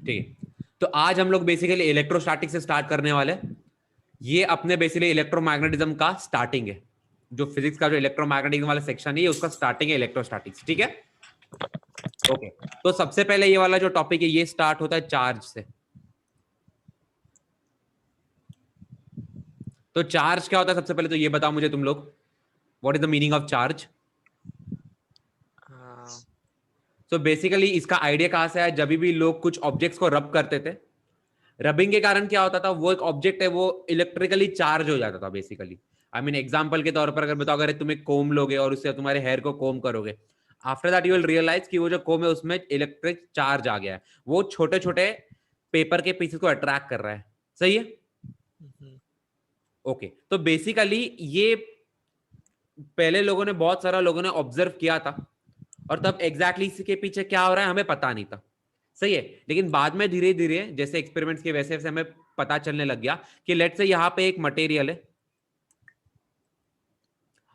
ठीक है, तो आज हम लोग बेसिकली इलेक्ट्रोस्टैटिक से स्टार्ट करने वाले हैं। ये अपने बेसिकली इलेक्ट्रोमैग्नेटिज्म का स्टार्टिंग है। जो फिजिक्स का जो इलेक्ट्रोमैग्नेटिज्म वाला सेक्शन है ये उसका स्टार्टिंग है इलेक्ट्रोस्टैटिक्स। ठीक है, ओके। तो सबसे पहले ये वाला जो टॉपिक है ये स्टार्ट होता है चार्ज से। तो चार्ज क्या होता है सबसे पहले तो ये बताओ मुझे तुम लोग, what is the meaning of charge? So basically इसका आइडिया कहां से आया? जब भी लोग कुछ ऑब्जेक्ट्स को रब करते थे, रबिंग के कारण क्या होता था, वो एक ऑब्जेक्ट है वो इलेक्ट्रिकली चार्ज हो जाता था बेसिकली। आई मीन एग्जांपल के तौर पर अगर बताओ, अगर तुम एक कोम लोगे और उससे तुम्हारे हेयर को कोम करोगे, after that you will realise कि वो जो कोम है उसमें इलेक्ट्रिक चार्ज आ गया है, वो छोटे छोटे पेपर के पीसेस को अट्रैक्ट कर रहा है। सही है, ओके। तो बेसिकली ये पहले लोगों ने, बहुत सारा लोगों ने ऑब्जर्व किया था और तब एग्जैक्टली इसके पीछे क्या हो रहा है हमें पता नहीं था। सही है, लेकिन बाद में धीरे धीरे जैसे एक्सपेरिमेंट्स के वैसे वैसे हमें पता चलने लग गया कि लेट्स से यहां पे एक मटेरियल है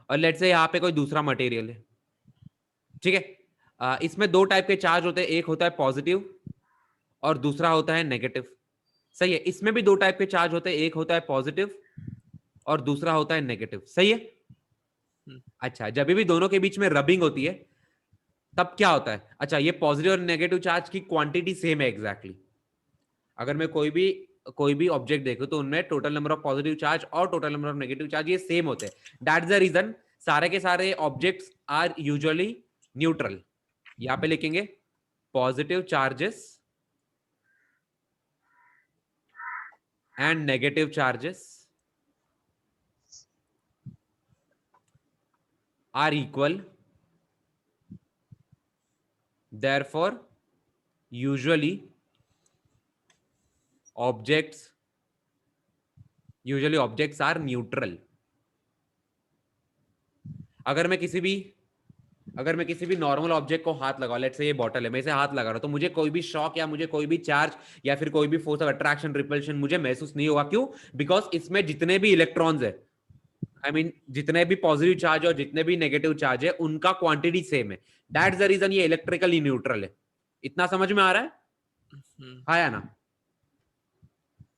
और लेट्स से यहां पे कोई दूसरा मटेरियल है। ठीक है, इसमें दो टाइप के चार्ज होते हैं, एक होता है पॉजिटिव और दूसरा होता है नेगेटिव। सही है, इसमें भी दो टाइप के चार्ज होते हैं, एक होता है पॉजिटिव और दूसरा होता है नेगेटिव। सही है, अच्छा। जब भी दोनों के बीच में रबिंग होती है तब क्या होता है? अच्छा, ये पॉजिटिव और नेगेटिव चार्ज की क्वांटिटी सेम है एग्जैक्टली। अगर मैं कोई भी ऑब्जेक्ट देखूं तो उनमें total number of positive charge और total number of negative charge ये सेम होते हैं। दैट इज द रीजन सारे के सारे ऑब्जेक्ट्स आर यूजुअली न्यूट्रल। यहां पे लिखेंगे positive charges and negative charges are equal, therefore usually objects are neutral। अगर मैं किसी भी नॉर्मल ऑब्जेक्ट को हाथ लगाऊं, लेट्स से ये बॉटल है, मैं इसे हाथ लगा रहा हूं, तो मुझे कोई भी शॉक या मुझे कोई भी चार्ज या फिर कोई भी फोर्स ऑफ अट्रैक्शन रिपल्शन मुझे महसूस नहीं होगा। क्यों? बिकॉज इसमें जितने भी इलेक्ट्रॉन्स है, आई मीन जितने भी पॉजिटिव चार्ज और जितने भी नेगेटिव चार्ज है उनका क्वांटिटी सेम है। दैट्स द रीजन ये इलेक्ट्रिकली न्यूट्रल है। इतना समझ में आ रहा है? हाँ या ना?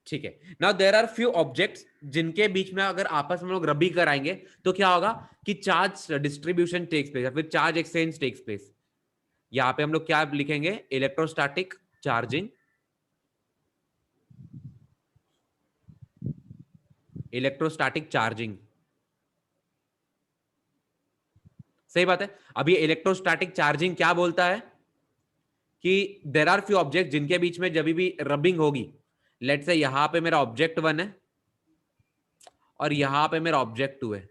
ठीक है। Now there are few objects जिनके बीच में अगर आपस में लोग रबी कराएंगे तो क्या होगा कि चार्ज डिस्ट्रीब्यूशन टेक्स प्लेस या फिर चार्ज एक्सचेंज टेक्स प्लेस। यहां पे हम लोग क्या लिखेंगे? Electrostatic charging, electrostatic charging. सही बात है। अब ये इलेक्ट्रोस्टैटिक चार्जिंग क्या बोलता है कि देयर आर फ्यू ऑब्जेक्ट जिनके बीच में जब भी रबिंग होगी, लेट्स से यहां पे मेरा ऑब्जेक्ट 1 है और यहां पे मेरा ऑब्जेक्ट 2 है।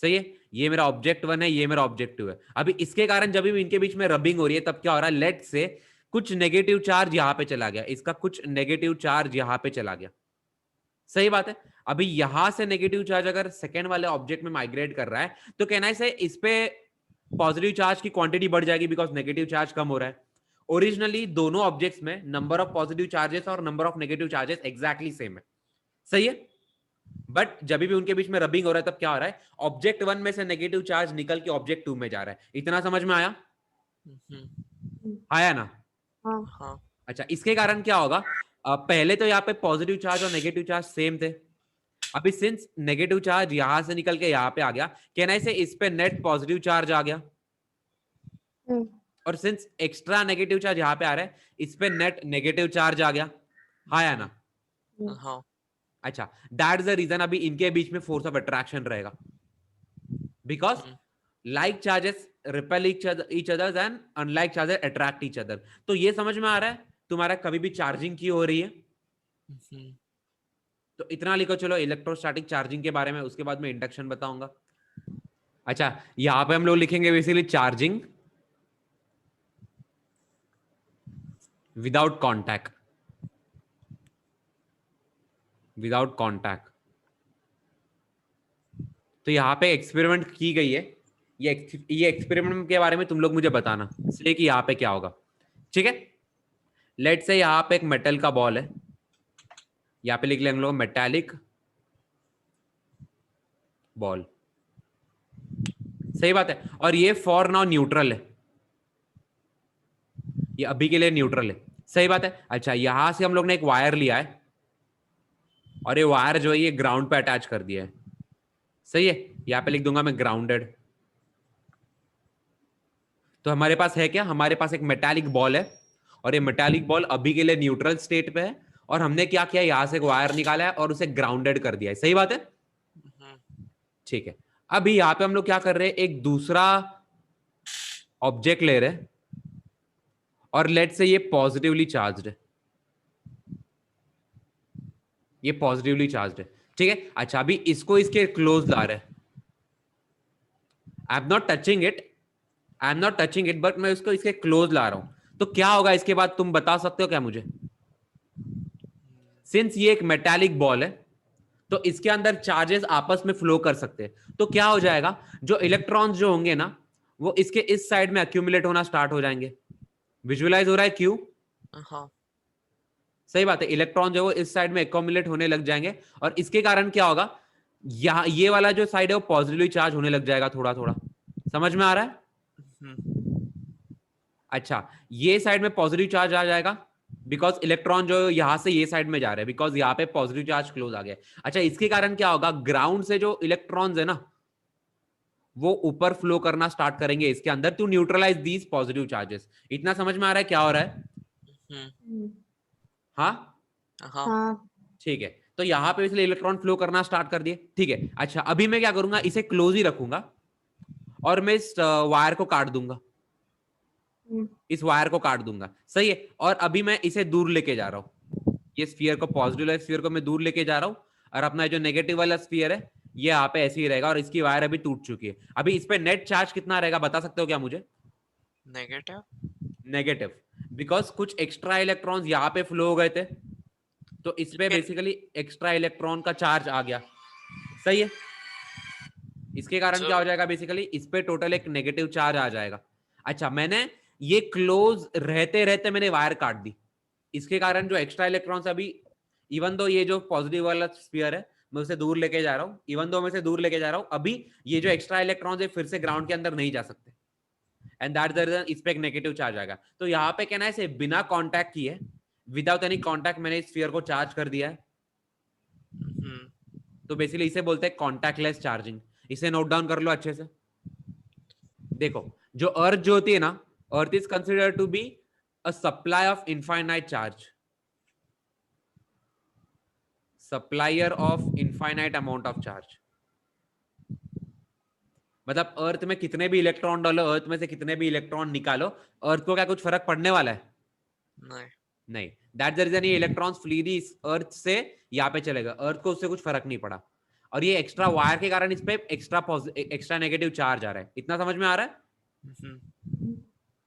सही है, ये मेरा ऑब्जेक्ट 1 है, ये मेरा ऑब्जेक्ट 2 है। अभी इसके कारण जब भी इनके बीच में रबिंग हो रही है तब क्या हो रहा है? लेट्स से कुछ नेगेटिव चार्ज यहां पे चला गया, इसका कुछ नेगेटिव चार्ज यहां पे चला गया। सही बात है। अभी यहां से नेगेटिव चार्ज अगर सेकेंड वाले ऑब्जेक्ट में माइग्रेट कर रहा है तो कहना है इस पे पॉजिटिव चार्ज की क्वांटिटी बढ़ जाएगी बिकॉज नेगेटिव चार्ज कम हो रहा है। ओरिजिनली दोनों ऑब्जेक्ट्स में नंबर ऑफ पॉजिटिव चार्जेस और number of negative charges exactly same है। सही है, बट जब भी उनके बीच में रबिंग हो रहा है तब क्या हो रहा है? ऑब्जेक्ट 1 में से नेगेटिव चार्ज निकल के ऑब्जेक्ट 2 में जा रहा है। इतना समझ में आया? आया ना? हाँ। अच्छा, इसके कारण क्या होगा? पहले तो यहाँ पे पॉजिटिव चार्ज और नेगेटिव चार्ज सेम थे। अभी सिंस नेगेटिव चार्ज यहां से निकल के यहां पे आ गया, कहना है इस पे नेट पॉजिटिव चार्ज आ गया। और सिंस एक्स्ट्रा नेगेटिव चार्ज यहां पे आ रहा है, इस पे नेट नेगेटिव चार्ज आ गया। हाँ या ना? हाँ। अच्छा, दैट इज द रीजन अभी इनके बीच में फोर्स ऑफ अट्रैक्शन रहेगा because like charges repel each other and unlike charges attract each other। तो ये समझ में आ रहा है तुम्हारा कभी भी चार्जिंग की हो रही है तो इतना लिखो। चलो इलेक्ट्रोस्टैटिक चार्जिंग के बारे में उसके बाद में इंडक्शन बताऊंगा। अच्छा, यहां पे हम लोग लिखेंगे basically charging without contact, without contact. तो यहां पे एक्सपेरिमेंट की गई है। ये एक्सपेरिमेंट के बारे में तुम लोग मुझे बताना इसलिए कि यहां पे क्या होगा। ठीक है, लेट से यहां पे एक मेटल का बॉल है, यहां पे लिख लेंगे हम लोग मेटालिक बॉल। सही बात है, और ये फॉर नाउ न्यूट्रल है, ये अभी के लिए न्यूट्रल है। सही बात है। अच्छा, यहां से हम लोग ने एक वायर लिया है और ये वायर जो है ये ग्राउंड पे अटैच कर दिया है। सही है, यहां पे लिख दूंगा मैं ग्राउंडेड। तो हमारे पास है क्या, हमारे पास एक मेटालिक बॉल है और ये मेटालिक बॉल अभी के लिए न्यूट्रल स्टेट पे है और हमने क्या किया, यहां से एक वायर निकाला है और उसे ग्राउंडेड कर दिया है। सही बात है, ठीक है। अभी यहां पे हम लोग क्या कर रहे हैं, एक दूसरा ऑब्जेक्ट ले रहे हैं और लेट से ये पॉजिटिवली चार्ज्ड है, ये पॉजिटिवली चार्ज्ड है, ठीक है। अच्छा, अभी इसको इसके क्लोज ला रहे हैं। I am not touching it, I am not touching it, but मैं इसको इसके क्लोज ला रहा हूं। तो क्या होगा इसके बाद, तुम बता सकते हो क्या मुझे? सिंस ये एक मेटालिक बॉल है तो इसके अंदर चार्जेस आपस में फ्लो कर सकते हैं। तो क्या हो जाएगा, जो इलेक्ट्रॉन्स जो होंगे ना वो इसके इस साइड में अक्यूमुलेट होना स्टार्ट हो जाएंगे। विजुअलाइज हो रहा है क्यों? हाँ। सही बात है, इलेक्ट्रॉन जो है वो इस साइड में एक्यूमुलेट होने लग जाएंगे और इसके कारण क्या होगा, यहाँ ये वाला जो साइड है वो पॉजिटिवली चार्ज होने लग जाएगा थोड़ा थोड़ा। समझ में आ रहा है? अच्छा, ये साइड में पॉजिटिव चार्ज आ जाएगा बिकॉज इलेक्ट्रॉन जो यहां से ये साइड में जा रहे हैं, बिकॉज यहाँ पे पॉजिटिव चार्ज क्लोज आ गया। अच्छा, इसके कारण क्या होगा, ग्राउंड से जो इलेक्ट्रॉन्स है ना वो ऊपर फ्लो करना स्टार्ट करेंगे इसके अंदर to neutralise these positive charges. इतना समझ में आ रहा है क्या हो रहा है? हाँ हाँ। ठीक है। तो यहाँ पे इसलिए इलेक्ट्रॉन फ्लो करना स्टार्ट कर दिए, ठीक है। अच्छा, अभी मैं क्या करूंगा, इसे क्लोज ही रखूंगा और मैं इस वायर को काट दूंगा, इस वायर को काट दूंगा। सही है, और अभी मैं इसे दूर लेके जा रहा हूं, ये स्फीयर को, पॉजिटिव वाले स्फीयर को मैं दूर लेके जा रहा हूं और अपना जो नेगेटिव वाला स्फीयर है ये यहाँ पे ऐसे ही रहेगा और इसकी वायर अभी टूट चुकी है। अभी इस पे नेट चार्ज कितना रहेगा बता सकते हो क्या मुझे? नेगेटिव। नेगेटिव, बिकॉज कुछ एक्स्ट्रा इलेक्ट्रॉन्स यहाँ पे फ्लो हो गए थे तो इस पे बेसिकली एक्स्ट्रा इलेक्ट्रॉन का चार्ज आ गया। सही है, इसके कारण क्या हो जाएगा, बेसिकली इस पे टोटल एक नेगेटिव चार्ज आ जाएगा। अच्छा, मैंने ये क्लोज रहते रहते मैंने वायर काट दी, इसके कारण जो एक्स्ट्रा इलेक्ट्रॉन्स अभी, इवन दो ये जो पॉजिटिव वाला स्फीयर है मैं उसे दूर लेके जा रहा हूँ, इवन दो मैं उसे दूर लेके जा रहा हूँ, अभी ये जो एक्स्ट्रा इलेक्ट्रॉन्स है फिर से ग्राउंड के अंदर नहीं जा सकते एंड दैट द रीजन इस पे एक नेगेटिव चार्ज आएगा। तो यहाँ पे कहना है बिना कॉन्टैक्ट किए, विदाउट एनी कॉन्टैक्ट मैंने इस स्फीयर को चार्ज कर दिया है। तो बेसिकली इसे बोलते हैं कॉन्टैक्टलेस चार्जिंग। इसे नोट डाउन कर लो अच्छे से। देखो, जो अर्थ जो होती है ना, earth is consider to be a supply of infinite charge, supplier of infinite amount of charge. मतलब अर्थ में कितने भी इलेक्ट्रॉन डालो, अर्थ में से कितने भी इलेक्ट्रॉन निकालो, अर्थ को क्या कुछ फर्क पड़ने वाला है? नहीं। नहीं। दैट द रीजन ये इलेक्ट्रॉन्स फ्ली दी अर्थ से यहाँ पे चलेगा, अर्थ को उससे कुछ फर्क नहीं पड़ा और ये एक्स्ट्रा वायर के कारण इस पे एक्स्ट्रा नेगेटिव चार्ज आ रहा है। इतना समझ में आ रहा है?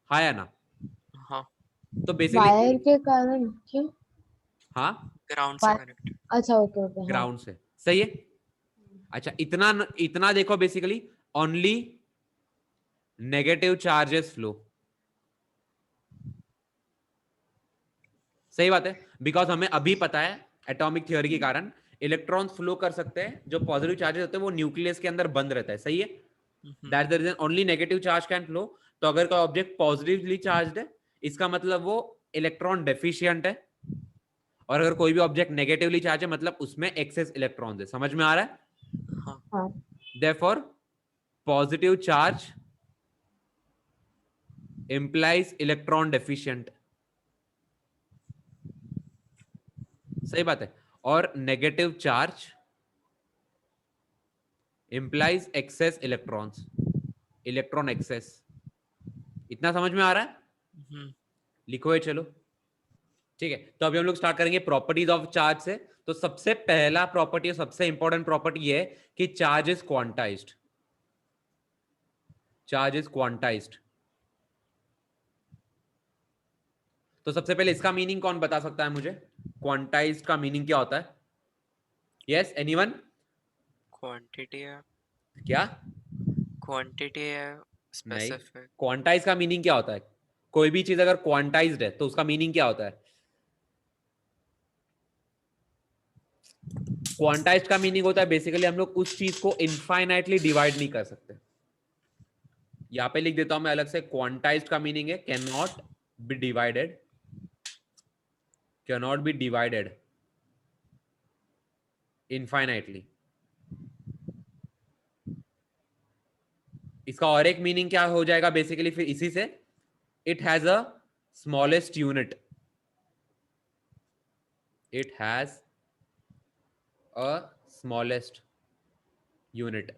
हाँ या ना? हाँ। तो बेसिकली वायर के कारण क्यों? हाँ, ग्राउंड से कनेक्ट। अच्छा, ओके ओके, हाँ। ग्राउंड से, सही है। अच्छा, इतना इतना देखो, basically only negative charges flow. सही बात है, बिकॉज हमें अभी पता है एटॉमिक थ्योरी के कारण इलेक्ट्रॉन्स फ्लो कर सकते हैं, जो पॉजिटिव चार्जेस होते हैं वो न्यूक्लियस के अंदर बंद रहता है। सही है, that's the reason only negative charge can flow. तो अगर कोई ऑब्जेक्ट पॉजिटिवली चार्ज्ड है इसका मतलब वो इलेक्ट्रॉन डेफिशिएंट है, और अगर कोई भी ऑब्जेक्ट नेगेटिवली चार्ज है मतलब उसमें एक्सेस इलेक्ट्रॉन्स है। समझ में आ रहा है? हाँ। Therefore, positive charge implies electron deficient। सही बात है, और negative charge implies excess electrons, electron excess. इतना समझ में आ रहा है? लिखो है, चलो ठीक है। तो अभी हम लोग स्टार्ट करेंगे प्रॉपर्टीज ऑफ चार्ज से। तो सबसे पहला प्रॉपर्टी और सबसे इंपॉर्टेंट प्रॉपर्टी है कि charge is quantized, charge is quantized. तो सबसे पहले इसका मीनिंग कौन बता सकता है मुझे? क्वांटाइज्ड का मीनिंग क्या होता है? Yes, anyone? क्वांटिटी है। क्या? क्वांटिटी है, नहीं, स्पेसिफिक। क्वांटाइज का मीनिंग क्या होता है? कोई भी चीज अगर क्वांटाइज्ड है तो उसका मीनिंग क्या होता है? क्वांटाइज्ड का मीनिंग होता है बेसिकली हम लोग उस चीज को इनफाइनाइटली डिवाइड नहीं कर सकते। यहां पे लिख देता हूं मैं अलग से, क्वांटाइज्ड का मीनिंग है can not be divided cannot be divided infinitely. इसका और एक मीनिंग क्या हो जाएगा बेसिकली फिर इसी से, it has a smallest unit, it has a smallest unit,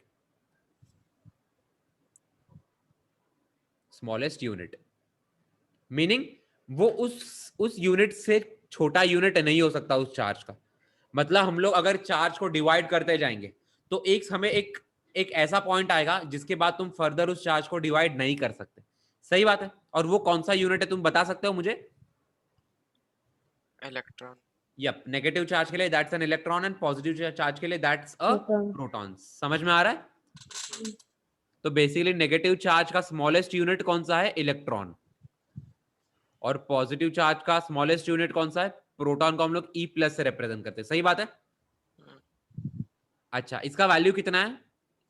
smallest unit meaning वो उस यूनिट से छोटा यूनिट नहीं हो सकता उस चार्ज का। मतलब हम लोग अगर चार्ज को डिवाइड करते जाएंगे तो हमें एक ऐसा पॉइंट आएगा जिसके बाद तुम फर्दर उस चार्ज को डिवाइड नहीं कर सकते। सही बात है। और वो कौन सा यूनिट है तुम बता सकते हो मुझे? इलेक्ट्रॉन। यप, नेगेटिव चार्ज के लिए that's an electron and positive charge के लिए दैट्स अ Proton. प्रोटॉन। समझ में आ रहा है? तो बेसिकली नेगेटिव चार्ज का स्मॉलेस्ट यूनिट कौन सा है? इलेक्ट्रॉन। और पॉजिटिव चार्ज का स्मॉलेस्ट यूनिट कौन सा है? प्रोटॉन को हम लोग E+ से रिप्रेजेंट करते हैं। सही बात है। अच्छा, इसका वैल्यू कितना है?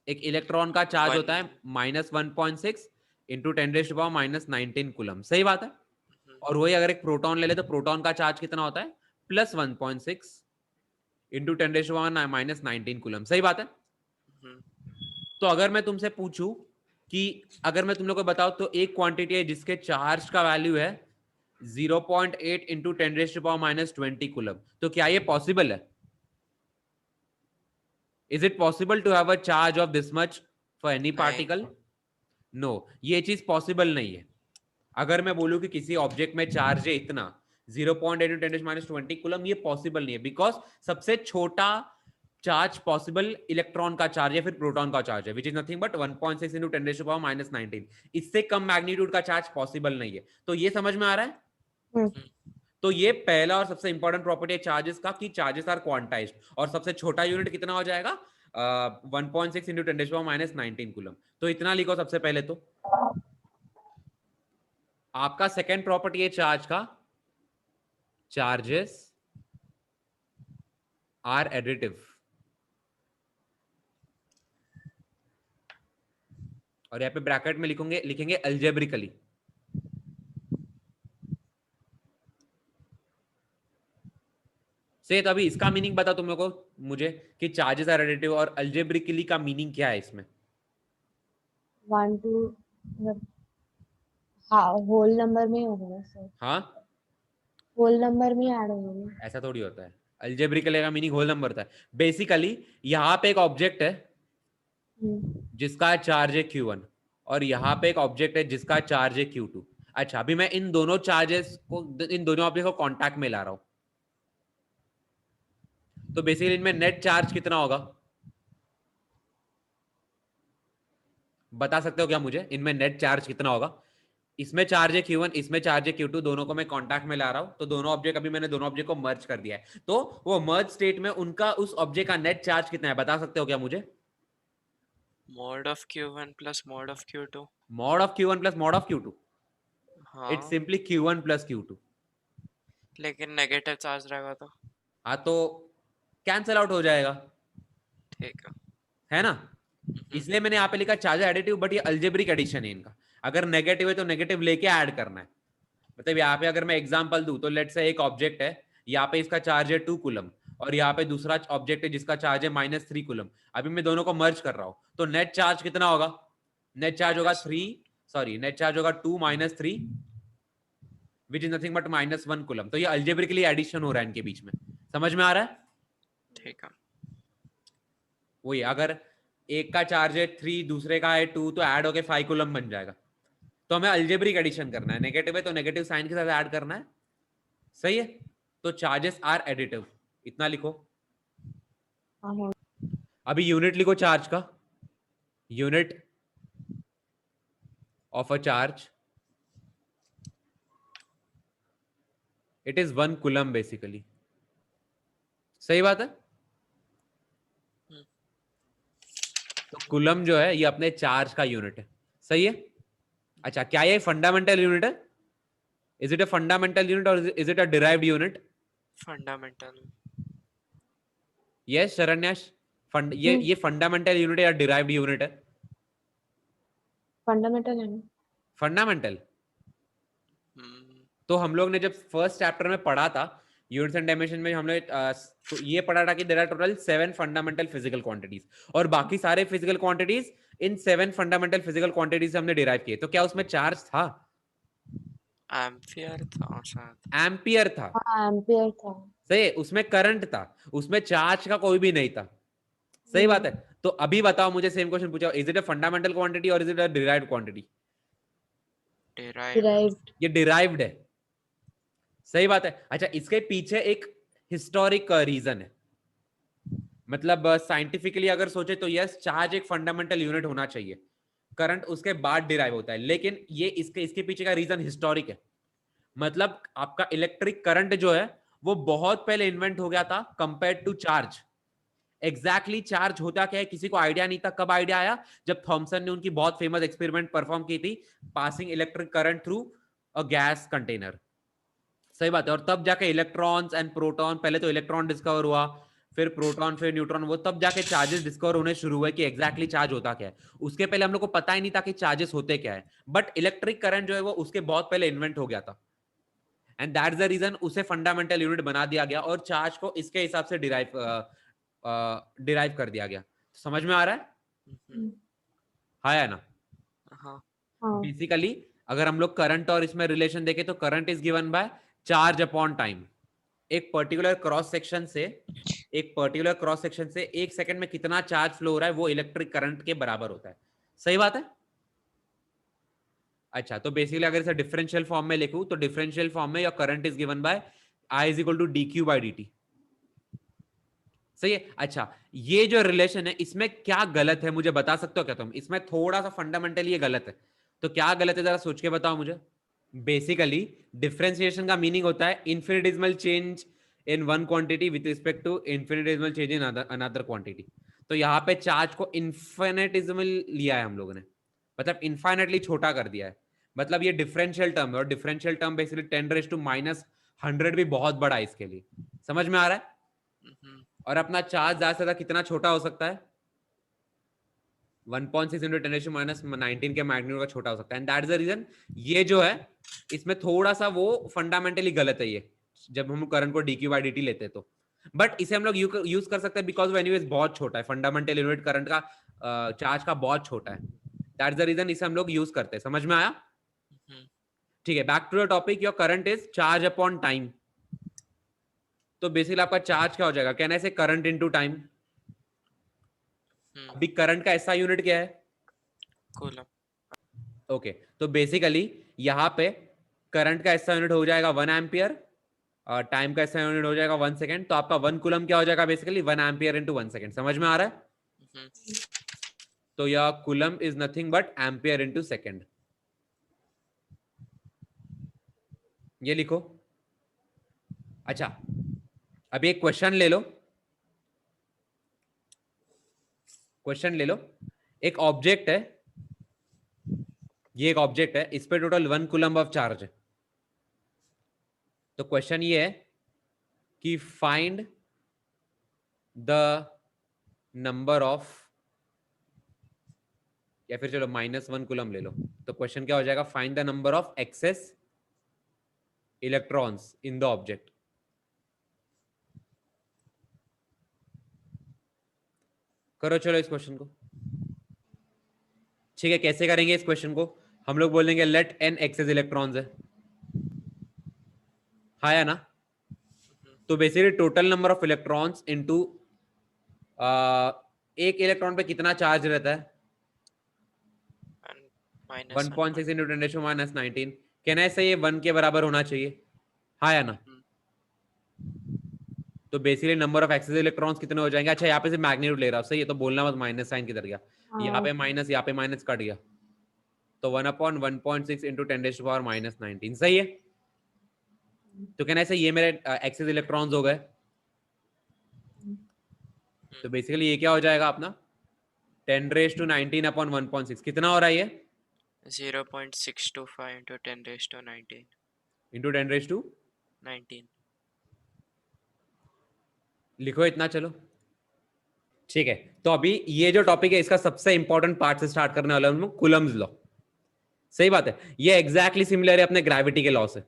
एक इलेक्ट्रॉन का चार्ज होता है -1.6 इंटू 10⁻⁻19 कूलम। सही बात है। और वही अगर एक प्रोटॉन ले ले तो प्रोटॉन का चार्ज कितना होता है? +1.6 इंटू 10⁻⁻19 कूलम। सही बात है। तो अगर मैं तुमसे पूछूं कि अगर मैं तुम लोग को बताऊं तो एक क्वांटिटी है जिसके चार्ज का वैल्यू है 0.8 इंटू 10⁻⁻20 कूलम, तो क्या ये पॉसिबल है? Is it possible to have a charge of this much for any particle? No, ये चीज पॉसिबल नहीं है। अगर मैं बोलूं कि किसी ऑब्जेक्ट में चार्ज है इतना 0.8 × 10⁻20 कूलम, ये पॉसिबल नहीं है बिकॉज सबसे छोटा चार्ज पॉसिबल इलेक्ट्रॉन का चार्ज है, फिर प्रोटॉन का चार्ज है, which is nothing but 1.6 into 10⁻⁻19। इससे कम मैग्नीट्यूड का चार्ज पॉसिबल नहीं है। तो ये समझ में आ रहा है? तो ये पहला और सबसे इंपॉर्टेंट प्रॉपर्टी है चार्जेस का कि चार्जेस आर क्वांटाइज्ड। और सबसे छोटा यूनिट कितना हो जाएगा? 1.6 इंटू 10⁻⁻19 कूलम। तो इतना लिखो सबसे पहले। तो आपका सेकेंड प्रॉपर्टी है चार्ज का, चार्जेस आर एडिटिव। और यहां पे ब्रैकेट में लिखेंगे अल्जेब्रिकली। से तो अभी इसका मीनिंग बता तुम लोगों को मुझे कि चार्जेस आर एडिटिव और अल्जेब्रिकली का मीनिंग क्या है इसमें? 1 to हाँ होल नंबर में होगा ना सर, हाँ, होल नंबर में ऐड होगा ना। ऐसा थोड़ी होता है। अल्जेब्रिकली का मीनिंग होल नंबर होता है। बेसिकली यहाँ पे एक ऑब्जेक्ट है जिसका चार्ज है Q1 और यहाँ पे एक ऑब्जेक्ट है जिसका चार्ज है Q2। अच्छा, अभी मैं इन दोनों चार्जेस को, इन दोनों ऑब्जेक्ट को कांटेक्ट में ला रहा हूं। तो बेसिकली इनमें नेट चार्ज कितना होगा बता सकते हो क्या मुझे? इनमें नेट चार्ज कितना होगा? इसमें चार्ज है Q1, इसमें चार्ज है Q2, दोनों को मैं कांटेक्ट में ला रहा हूं। तो दोनों ऑब्जेक्ट, अभी मैंने दोनों ऑब्जेक्ट को मर्ज कर दिया है। तो वो मर्ज स्टेट में उनका उस ऑब्जेक्ट का नेट चार्ज कितना है बता सकते हो क्या मुझे? mod of q1 plus mod of q2। Mod of Q1 plus mod of Q2। It's हाँ, सिंपली Q1 प्लस Q2। लेकिन नेगेटिव चार्ज रहेगा तो हाँ, तो कैंसल आउट हो जाएगा, ठीक है ना? इसलिए मैंने यहाँ पे लिखा चार्ज एडिटिव, बट ये अल्जेब्रिक एडिशन है इनका। अगर नेगेटिव है तो नेगेटिव लेके ऐड करना है। मतलब यहाँ पे अगर मैं एग्जांपल दूं तो लेट्स से एक ऑब्जेक्ट है, यहाँ पे इसका चार्ज है 2 कूलम और यहाँ पे दूसरा ऑब्जेक्ट है जिसका चार्ज है -3 कूलम। अभी मैं दोनों को मर्ज कर रहा हूं तो नेट चार्ज कितना होगा? नेट चार्ज होगा 3, सॉरी, नेट चार्ज होगा 2 - 3 which is nothing but -1 coulomb. तो ये अल्जेब्रिकली एडिशन हो रहा है इनके बीच में। समझ में आ रहा है? ठीक है। वही, अगर एक का चार्ज है 3 दूसरे का है 2 तो ऐड होके 5 कूलम बन जाएगा। तो हमें अल्जेब्रिक एडिशन करना है। नेगेटिव है तो नेगेटिव साइन के साथ ऐड करना है। सही है। तो चार्जेस आर एडिटिव, इतना लिखो। हाँ अभी यूनिट लिखो चार्ज का। Unit of a charge, it is 1 coulomb basically. सही बात है। तो कूलम जो है ये अपने चार्ज का यूनिट है। सही है। अच्छा, क्या ये फंडामेंटल यूनिट है? Is it a fundamental unit और is it a derived unit? Fundamental. Yes शरण्याश, ये फंडामेंटल यूनिट है या डिराइव्ड यूनिट है? फंडामेंटल है ना। फंडामेंटल। तो हम लोग ने जब फर्स्ट चैप्टर में पढ़ा था यूनिट्स एंड डायमेंशन में हमने तो ये पढ़ा था कि there are total 7 fundamental physical quantities, और बाकी सारे फिजिकल क्वांटिटीज इन 7 फंडामेंटल फिजिकल क्वांटिटीज से हमने डिराइव किए। तो क्या उसमें चार्ज था? एम्पियर था शायद। एम्पियर था, हाँ एम्पियर था। सही। उसमें करंट था, उसमें चार्ज का कोई भी नहीं था। सही बात है। तो अभी बताओ मुझे, सेम क्वेश्चन पूछा, is it a fundamental quantity और is it a derived quantity? Derived. Derived. ये डिराइव्ड है, सही बात है। अच्छा, इसके पीछे एक हिस्टोरिक रीजन है, मतलब साइंटिफिकली अगर सोचे तो यस, चार्ज एक फंडामेंटल यूनिट होना चाहिए, करंट उसके बाद डिराइव होता है, लेकिन ये इसके पीछे का रीजन हिस्टोरिक है। मतलब आपका इलेक्ट्रिक करंट जो है वो बहुत पहले इन्वेंट हो गया था compare to charge. Exactly charge होता क्या है किसी को आइडिया नहीं था। कब आइडिया आया? जब थॉमसन ने उनकी बहुत फेमस एक्सपेरिमेंट परफॉर्म की थी, passing electric current through a gas container. सही बात है। और तब जाके इलेक्ट्रॉन्स एंड प्रोटॉन, पहले तो इलेक्ट्रॉन डिस्कवर हुआ, फिर प्रोटॉन, फिर न्यूट्रॉन, वो तब जाके चार्जेस डिस्कवर होने शुरू हुए कि एग्जैक्टली चार्ज होता क्या है। उसके पहले हम लोग को पता ही नहीं था कि चार्जेस होते क्या है, बट इलेक्ट्रिक करंट जो है वो उसके बहुत पहले इन्वेंट हो गया था, and that is the reason उसे फंडामेंटल यूनिट बना दिया गया और चार्ज को इसके हिसाब से डिराइव कर दिया गया। समझ में आ रहा है? हाँ या ना? हाँ। हाँ बेसिकली अगर हम लोग करंट और इसमें रिलेशन देखें तो current is given by charge upon time. एक पर्टिकुलर क्रॉस सेक्शन से एक सेकंड में कितना चार्ज फ्लो हो रहा है वो इलेक्ट्रिक करंट के बराबर होता है। सही बात है। अच्छा, तो बेसिकली अगर इसे डिफरेंशियल फॉर्म में लिखूं तो डिफरेंशियल फॉर्म में your current is given by I is equal to d q by d t. सही है। अच्छा, ये जो रिलेशन है इसमें क्या गलत है मुझे बता सकते हो क्या तुम? इसमें थोड़ा सा फंडामेंटली ये गलत है, तो क्या गलत है जरा सोच के बताओ मुझे। बेसिकली डिफरेंशिएशन का मीनिंग होता है infinitesimal change in one quantity with respect to infinitesimal change in another quantity. तो यहाँ पे चार्ज को इन्फिनिटेसिमल लिया है हम लोगों ने, मतलब इन्फाइनेटली छोटा कर दिया है। मतलब ये डिफरेंशियल टर्म है, और डिफरेंशियल टर्म बेसिकली 10⁻⁻100 भी बहुत बड़ा है इसके लिए। समझ में आ रहा है? और अपना चार्ज ज्यादा से ज्यादा कितना छोटा हो सकता है? 1.6 इंटू 10⁻⁻19 के मैग्नीट्यूड का छोटा हो सकता है, and that is the reason ये जो है इसमें थोड़ा सा वो फंडामेंटली गलत है ये, जब हम करंट को dq बाई dt लेते हैं तो। बट इसे हम लोग यूज कर सकते हैं बिकॉज वो एनीवेज बहुत छोटा है, फंडामेंटल यूनिट करंट का चार्ज का बहुत छोटा है, दैट इज द रीजन इसे हम लोग यूज करते हैं। समझ में आया? ठीक है, back to the topic. Your current is charge upon time. तो बेसिकली आपका चार्ज क्या हो जाएगा? कहना है करंट इनटू टाइम। अभी करंट का ऐसा यूनिट क्या है? कूलम। ओके, तो बेसिकली यहाँ पे करंट का ऐसा यूनिट हो जाएगा 1 एम्पियर, और टाइम का ऐसा यूनिट हो जाएगा 1 सेकेंड। तो आपका 1 कूलम क्या हो जाएगा? Basically 1 ampere into 1 second. समझ में आ रहा है? तो यह coulomb is nothing but ampere into second. ये लिखो। अच्छा, अभी एक क्वेश्चन ले लो, एक ऑब्जेक्ट है, ये एक ऑब्जेक्ट है, इस पे टोटल 1 कूलम ऑफ चार्ज है। तो क्वेश्चन ये है कि फाइंड द नंबर ऑफ, या फिर चलो -1 कूलम ले लो। तो क्वेश्चन क्या हो जाएगा? Find the number of excess electrons in the object. करो चलो इस क्वेश्चन को। ठीक है, कैसे करेंगे इस क्वेश्चन को? हम लोग बोलेंगे लेट n एक्सेस इलेक्ट्रॉन्स है, हाँ या ना? तो basically total number of electrons into एक इलेक्ट्रॉन पे कितना चार्ज रहता है? 1.6 इंटू 10⁻⁻19। कहना है सही, ये 1 के बराबर होना चाहिए, हाँ या ना? तो basically number of excess electrons कितने हो जाएंगे? अच्छा, यहाँ पे से मैग्नीट्यूड ले रहा हूँ, सही है, तो बोलना बस माइनस साइन किधर गया, यहाँ पे माइनस, यहाँ पे माइनस कट गया, तो 1/1.6 इंटू 10⁻⁻19। सही है। तो कहना है ये मेरे एक्सेस इलेक्ट्रॉन्स हो गए। तो बेसिकली ये क्या हो जाएगा अपना 10⁻⁻19/1.6। कितना हो रहा है ये? 0.625 इंटू 10⁻⁹ इंटू 10⁻⁹ लिखो इतना। चलो ठीक है, तो अभी ये जो टॉपिक है इसका सबसे इंपॉर्टेंट पार्ट से स्टार्ट करने वाला हूं, कूलम्स लॉ। सही बात है, ये एग्जैक्टली सिमिलर है अपने ग्रेविटी के लॉ से।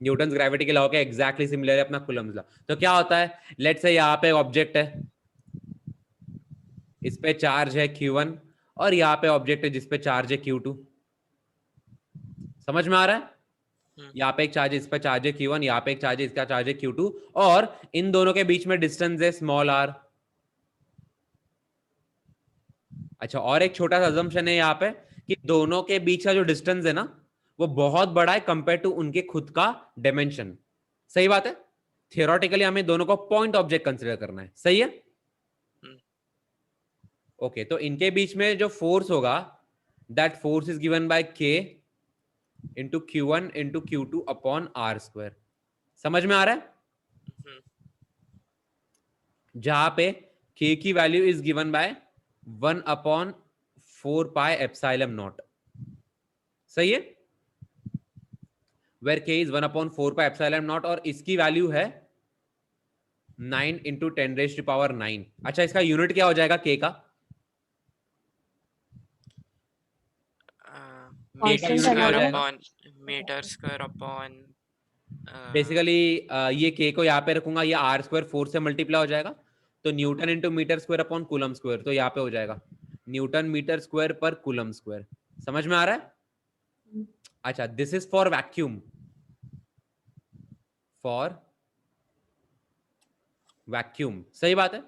न्यूटन ग्रेविटी के लॉ के एग्जैक्टली सिमिलर है अपना कूलम्स लॉ। तो क्या होता है, लेट्स से यहाँ पे ऑब्जेक्ट है, इस पे चार्ज है Q1 और यहाँ पे ऑब्जेक्ट है जिस पे चार्ज है Q2। समझ में आ रहा है? यहाँ पे एक चार्ज है, इस पे चार्ज है Q1, यहाँ पे एक चार्ज है, इसका चार्ज है Q2, और इन दोनों के बीच में डिस्टेंस है स्मॉल r। अच्छा, और एक छोटा सा अजम्पशन है यहाँ पे कि दोनों के बीच का जो डिस्टेंस है ना वो बहुत बड़ा है कंपेयर टू उनके खुद का डायमेंशन। सही बात है? थियोरेटिकली हमें दोनों को पॉइंट ऑब्जेक्ट कंसीडर करना है। सही है? ओके, तो इनके बीच में जो फोर्स होगा that force is given bye K into Q1 into Q2 upon R²। समझ में आ रहा है? जहां पे K की वैल्यू इज गिवन बाय 1/4πε0। सही है? वेर K इज 1/4πε0 और इसकी वैल्यू है 9 इंटू 10⁻⁹। अच्छा, इसका यूनिट क्या हो जाएगा K का? K का यूनिट क्या हो जाएगा? मीटर स्क्वायर अपॉन बेसिकली ये K को यहाँ पे रखूंगा, ये R² 4 से मल्टीप्लाई हो जाएगा, तो newton into metre square upon coulomb square, तो यहाँ पे हो जाएगा न्यूटन मीटर स्क्वायर पर कूलम स्क्वायर। समझ में आ रहा है? अच्छा, this is for vacuum, for vacuum. सही बात है?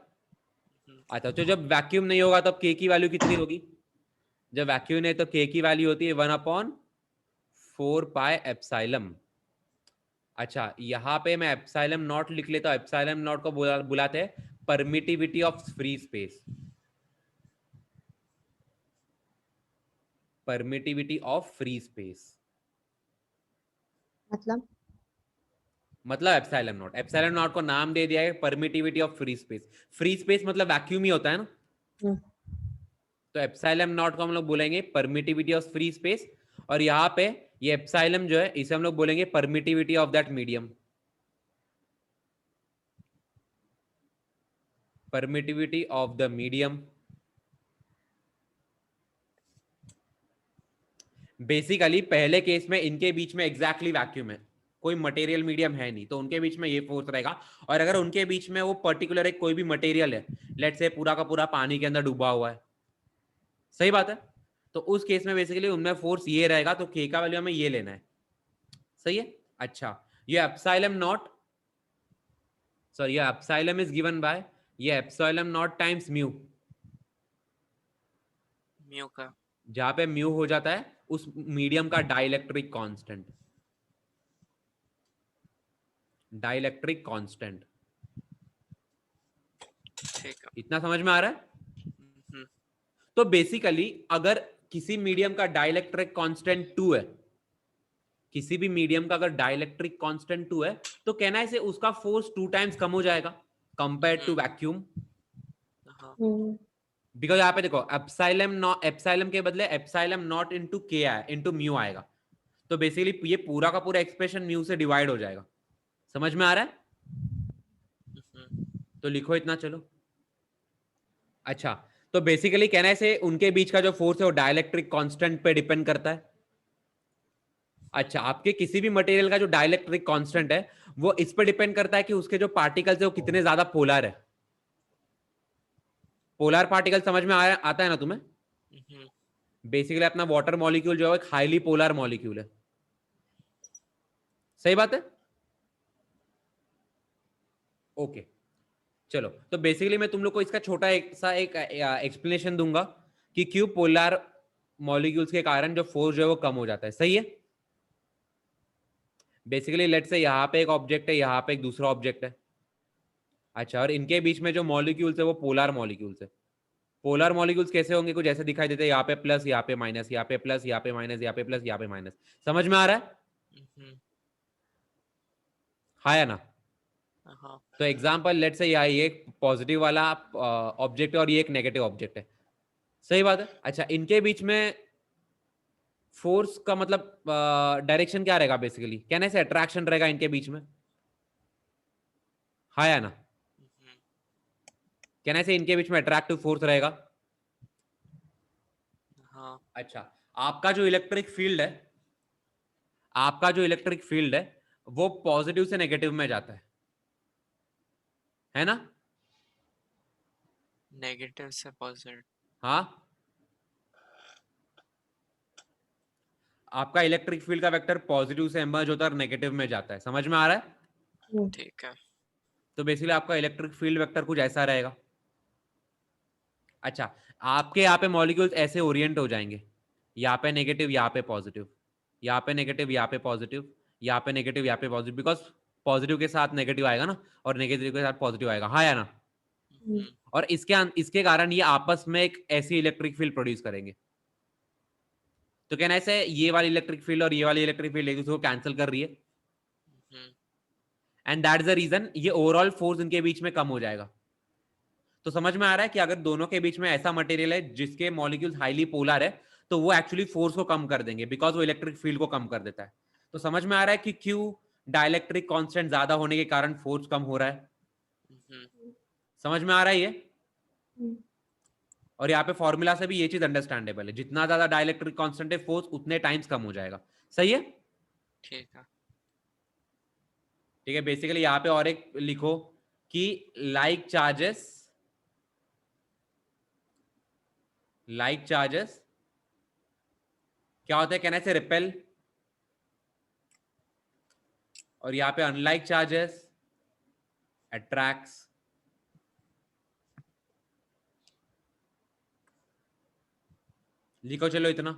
अच्छा, तो जब वैक्यूम नहीं होगा तब K की वैल्यू कितनी होगी? जब वैक्यूम नहीं तो K की वैल्यू होती है 1/4πε। अच्छा, यहां पे मैं एप्सिलॉन नॉट लिख लेता हूं। एप्सिलॉन नॉट को बुलाते हैं permittivity of free space. Permittivity of free space मतलब एप्सिलॉन नॉट। एप्सिलॉन नॉट को नाम दे दिया है permittivity of free space. Free space मतलब वैक्यूम ही होता है ना, तो एप्सिलॉन नॉट को हम लोग बोलेंगे परमिटिविटी ऑफ फ्री स्पेस, और यहाँ पे ये एप्सिलॉन जो है इसे हम लोग बोलेंगे permittivity of that medium. Permittivity of the medium. Basically पहले केस में इनके बीच में एग्जैक्टली वैक्यूम है, कोई मटेरियल मीडियम है नहीं, तो उनके बीच में ये फोर्स रहेगा। और अगर उनके बीच में वो पर्टिकुलर एक कोई भी मटेरियल है, लेट्स से पूरा का पूरा पानी के अंदर डूबा हुआ है, सही बात है, तो उस केस में बेसिकली उनमें फोर्स ये रहेगा, तो K का वैल्यू हमें ये लेना है। सही है? अच्छा, ये एप्सिलॉन नॉट, सॉरी, ये एप्सिलॉन इज गिवन बाय ये epsilon not times mu. Mu का जहां पे म्यू हो जाता है उस मीडियम का डाइलेक्ट्रिक कांस्टेंट। Dielectric constant. ठीक है। इतना समझ में आ रहा है? तो बेसिकली अगर किसी मीडियम का डाइलेक्ट्रिक कांस्टेंट 2 है, किसी भी मीडियम का अगर डाइलेक्ट्रिक कांस्टेंट 2 है, तो कहना है से उसका फोर्स 2 टाइम्स कम हो जाएगा कंपेयर टू वैक्यूम। बिकॉज यहाँ पे देखो एप्सिलॉन के बदले एप्सिलॉन नॉट इंटू K आया, इंटू म्यू आएगा, तो बेसिकली ये पूरा का पूरा एक्सप्रेशन म्यू से डिवाइड हो जाएगा। समझ में आ रहा है? तो लिखो इतना, चलो। अच्छा, तो बेसिकली कहना है से उनके बीच का जो फोर्स है वो डाइलेक्ट्रिक कांस्टेंट पे डिपेंड करता है। अच्छा, आपके किसी भी मटेरियल का जो डाइलेक्ट्रिक कांस्टेंट है वो इस पे डिपेंड करता है कि उसके जो पार्टिकल्स है वो कितने ज्यादा पोलर है। पोलर पार्टिकल समझ में आता है ना तुम्हें? बेसिकली अपना वाटर मॉलिक्यूल जो है एक हाईली पोलर मॉलिक्यूल है। सही बात है? ओके, चलो, तो बेसिकली मैं तुम लोग को इसका छोटा एक एक्सप्लेनेशन दूंगा कि क्यों पोलर मॉलिक्यूल्स के कारण जो फोर्स जो है वो कम हो जाता है। सही है? बेसिकली लेट्स से यहाँ पे एक ऑब्जेक्ट है, यहाँ पे एक दूसरा ऑब्जेक्ट है। अच्छा, और इनके बीच में जो मॉलिक्यूल्स है वो पोलर मॉलिक्यूल्स है। पोलर मॉलिक्यूल्स कैसे होंगे? कुछ ऐसे दिखाई देते हैं, यहाँ पे प्लस, यहाँ पे माइनस, यहाँ पे प्लस, यहाँ पे माइनस, यहाँ पे प्लस, यहाँ पे माइनस। समझ में आ रहा है? हाँ या ना? तो एग्जाम्पल लेट से यहाँ ये एक पॉजिटिव वाला ऑब्जेक्ट है और ये एक नेगेटिव ऑब्जेक्ट है। सही बात है? अच्छा, इनके बीच में फोर्स का मतलब डायरेक्शन क्या रहेगा? बेसिकली कहने से अट्रैक्शन रहेगा इनके बीच में। हाँ या ना? कहने से इनके बीच में अट्रैक्टिव फोर्स रहेगा। अच्छा, आपका जो इलेक्ट्रिक फील्ड है, आपका जो इलेक्ट्रिक फील्ड है वो पॉजिटिव से नेगेटिव में जाता है ना? नेगेटिव से पॉजिटिव। हाँ, आपका इलेक्ट्रिक फील्ड का वेक्टर पॉजिटिव से इमर्ज होता है और नेगेटिव में जाता है, समझ में आ रहा है? ठीक है। तो बेसिकली आपका इलेक्ट्रिक फील्ड वेक्टर कुछ ऐसा रहेगा। अच्छा, आपके यहाँ पे मॉलिक्यूल्स ऐसे ओरिएंट हो जाएंगे, यहाँ पे नेगेटिव, यहाँ पे पॉजिटिव, यहाँ पे नेगेटिव, यहाँ पे पॉजिटिव, यहाँ पे नेगेटिव, यहाँ पे पॉजिटिव, बिकॉज पॉजिटिव के साथ नेगेटिव आएगा ना, और नेगेटिव के साथ पॉजिटिव आएगा, हाँ या ना? और इसके कारण ये आपस में एक ऐसी इलेक्ट्रिक फील्ड प्रोड्यूस करेंगे। तो कहना ऐसे ये वाली इलेक्ट्रिक फील्ड और ये वाली इलेक्ट्रिक फील्ड एक दूसरे को कैंसिल कर रही है, and that is the reason ये ओवरऑल फोर्स इनके बीच में कम हो जाएगा। तो समझ में आ रहा है कि अगर दोनों के बीच में ऐसा मटेरियल है जिसके मॉलिक्यूल्स हाईली पोलर है, तो वो एक्चुअली फोर्स को कम कर देंगे, बिकॉज वो इलेक्ट्रिक फील्ड को कम कर देता है। तो समझ में आ रहा है कि क्यों डाइलेक्ट्रिक कांस्टेंट ज्यादा होने के कारण फोर्स कम हो रहा है। समझ में आ रहा है ये? और यहाँ पे फॉर्मूला से भी ये चीज अंडरस्टैंडेबल है, जितना ज्यादा डाइलेक्ट्रिक कांस्टेंट है फोर्स उतने टाइम्स कम हो जाएगा। सही है? ठीक है। ठीक है, बेसिकली यहाँ पे और एक लिखो कि लाइक चार्जेस क्या होता है, कहना से रिपेल, और यहाँ पे अनलाइक चार्जेस अट्रैक्ट्स। लिखो चलो इतना।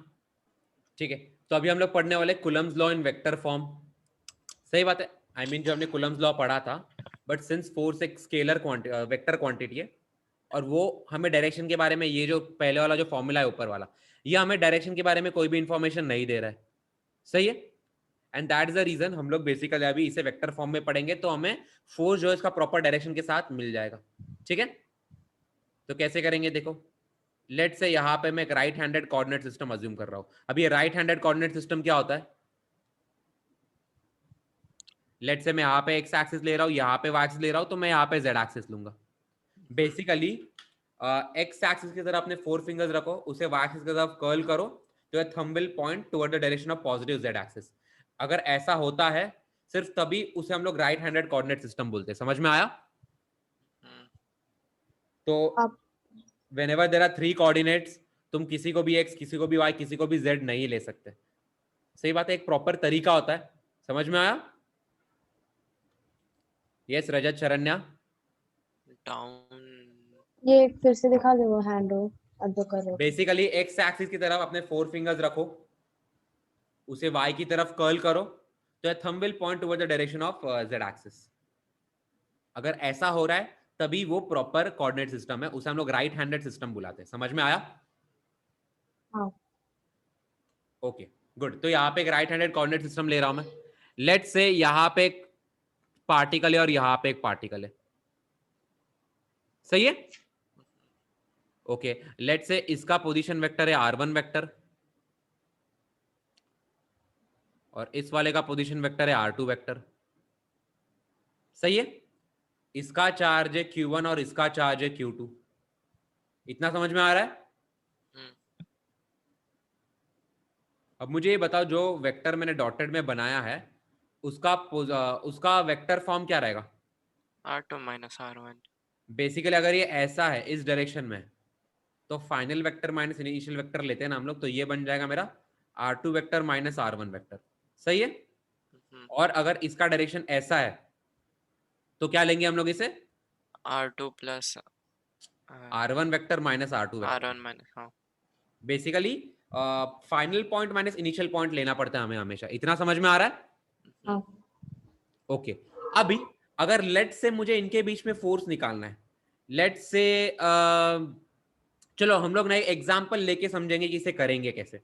ठीक है, तो अभी हम लोग पढ़ने वाले Coulomb's law in vector form. सही बात है, आई मीन जो हमने कुलम्स लॉ पढ़ा था, बट सिंस फोर्स एक स्केलर वेक्टर क्वांटिटी है, और वो हमें डायरेक्शन के बारे में, ये जो पहले वाला जो फॉर्मूला है ऊपर वाला, ये हमें डायरेक्शन के बारे में कोई भी इंफॉर्मेशन नहीं दे रहा है। सही है, and that is the reason हम लोग बेसिकली अभी इसे वेक्टर फॉर्म में पढ़ेंगे, तो हमें फोर्स जो है इसका प्रॉपर डायरेक्शन के साथ मिल जाएगा। ठीक है, तो कैसे करेंगे देखो। लेट से यहाँ पे मैं एक right handed coordinate system assume कर रहा हूं। अब ये राइट हैंडेड कोऑर्डिनेट सिस्टम क्या होता है? लेट से मैं यहाँ पे एक्स एक्सिस ले रहा हूँ, यहाँ पे वाई एक्सिस ले रहा हूँ, तो मैं यहाँ पे जेड एक्सिस लूंगा। बेसिकली एक्स एक्सिस की तरफ अपने 4 फिंगर्स रखो, उसे वाई एक्सिस की तरफ कर्ल करो, तो ये thumb will point toward the direction of positive Z axis. अगर ऐसा होता है सिर्फ तभी उसे हम लोग राइट हैंडेड कोऑर्डिनेट सिस्टम बोलते हैं। समझ में आया? तो whenever there are 3 coordinates, तुम किसी को भी x, किसी को भी y, किसी को भी z नहीं ले सकते। सही बात है, एक प्रॉपर तरीका होता है। समझ में आया? यस रजत, शरण्या। डाउन। ये फिर से दिखा दो हैंड अब जो कर रहे हो। बेसिकली एक्स एक्सिस की तरफ अपने 4 फिंगर्स रखो, उसे y की तरफ कर्ल करो, तो thumb will point toward the direction of z axis. अगर ऐसा हो रहा है तभी वो प्रॉपर कोऑर्डिनेट सिस्टम है, उसे हम लोग राइट हैंडेड सिस्टम बुलाते हैं। समझ में आया? हाँ। Okay good. तो यहाँ पे एक राइट हैंडेड कोऑर्डिनेट सिस्टम ले रहा हूं मैं। लेट से यहाँ पे एक पार्टिकल है और यहाँ पे एक पार्टिकल है। सही है? ओके, लेट से इसका पोजीशन वेक्टर है r1 वेक्टर, और इस वाले का पोजीशन वेक्टर है r2 वेक्टर। सही है? इसका चार्ज है q1 और इसका चार्ज है q2। इतना समझ में आ रहा है? अब मुझे ये बताओ, जो वेक्टर मैंने डॉटेड में बनाया है उसका वेक्टर फॉर्म क्या रहेगा? r2 minus r1। बेसिकली अगर ये ऐसा है इस डायरेक्शन में, तो final vector minus initial vector लेते हैं ना हम लोग, तो ये बन जाएगा मेरा r2 vector minus r1 vector. सही है? और अगर इसका डायरेक्शन ऐसा है तो क्या लेंगे हम लोग इसे? r2 plus r1 vector minus r2 vector. r1 minus, हाँ। Basically final point minus initial point लेना पड़ता है हमें हमेशा। इतना समझ में आ रहा है? हाँ। ओके, अभी अगर लेट से मुझे इनके बीच में फोर्स निकालना है, लेट से चलो हम लोग ना एक एग्जांपल लेके समझेंगे कि इसे करेंगे कैसे।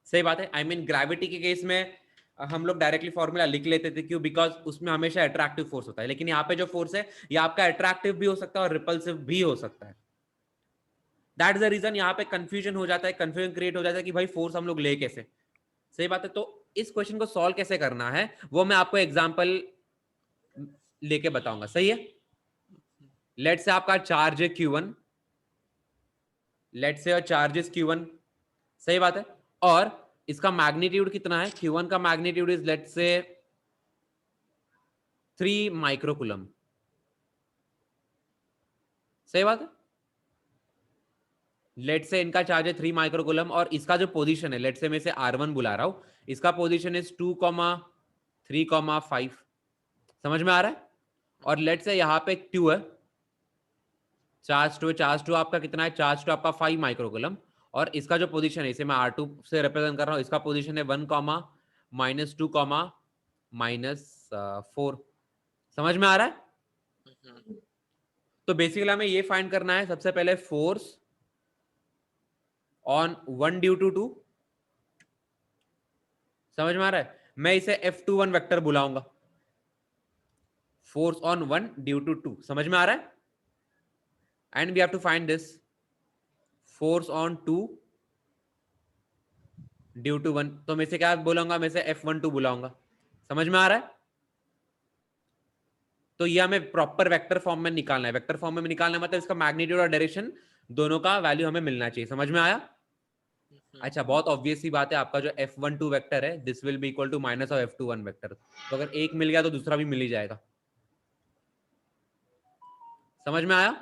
सही बात है, आई मीन ग्रेविटी के केस में हम लोग डायरेक्टली फॉर्मूला लिख लेते थे, क्यों? बिकॉज उसमें हमेशा अट्रैक्टिव फोर्स होता है, लेकिन यहाँ पे जो फोर्स है ये आपका अट्रैक्टिव भी हो सकता है और रिपल्सिव भी हो सकता है। दैट इज द रीजन यहाँ पे कंफ्यूजन हो जाता है, कंफ्यूजन क्रिएट हो जाता है कि भाई फोर्स हम लोग ले कैसे। सही बात है, तो इस क्वेश्चन को सॉल्व कैसे करना है वो मैं आपको एग्जांपल लेके बताऊंगा। सही है? लेट से आपका चार्ज है q1, लेट से और चार्ज q1। सही बात है, और इसका मैग्नीट्यूड कितना है? q1 का मैग्नीट्यूड इज लेट से 3 माइक्रोकुलम। सही बात है। लेट से इनका चार्ज है 3 माइक्रोकुलम और इसका जो पोजीशन है, लेट से मैं इसे R1 बुला रहा हूं, इसका पोजीशन इज 2,3,5। समझ में आ रहा है। और लेट से यहां पे 2 है, चार्ज 2 है, चार्ज 2 आपका कितना है, चार्ज 2 आपका 5 माइक्रोकुलम। और इसका जो पोजीशन है, इसे मैं R2 से रिप्रेजेंट कर रहा हूं, इसका पोजीशन है 1, -2, -4। समझ में आ रहा है। तो बेसिकली हमें ये फाइंड करना है सबसे पहले फोर्स ऑन 1 ड्यू टू 2। समझ में आ रहा है। मैं इसे F21 वेक्टर बुलाऊंगा, फोर्स ऑन 1 ड्यू टू 2। समझ में आ रहा है। And we have to find this force on 2 due to 1। तो मैं इसे क्या बोलूंगा, मैं इसे F12 बुलाऊंगा। समझ में आ रहा है। तो ये हमें प्रॉपर वेक्टर फॉर्म में निकालना है। वेक्टर फॉर्म में निकालना मतलब इसका मैग्नीट्यूड और डायरेक्शन दोनों का वैल्यू हमें मिलना चाहिए। समझ में आया। अच्छा, बहुत ऑब्वियस सी बात है, आपका जो F12 वेक्टर है this will be equal to minus of F21 vector. तो अगर एक मिल गया तो दूसरा भी मिल ही जाएगा। समझ में आया।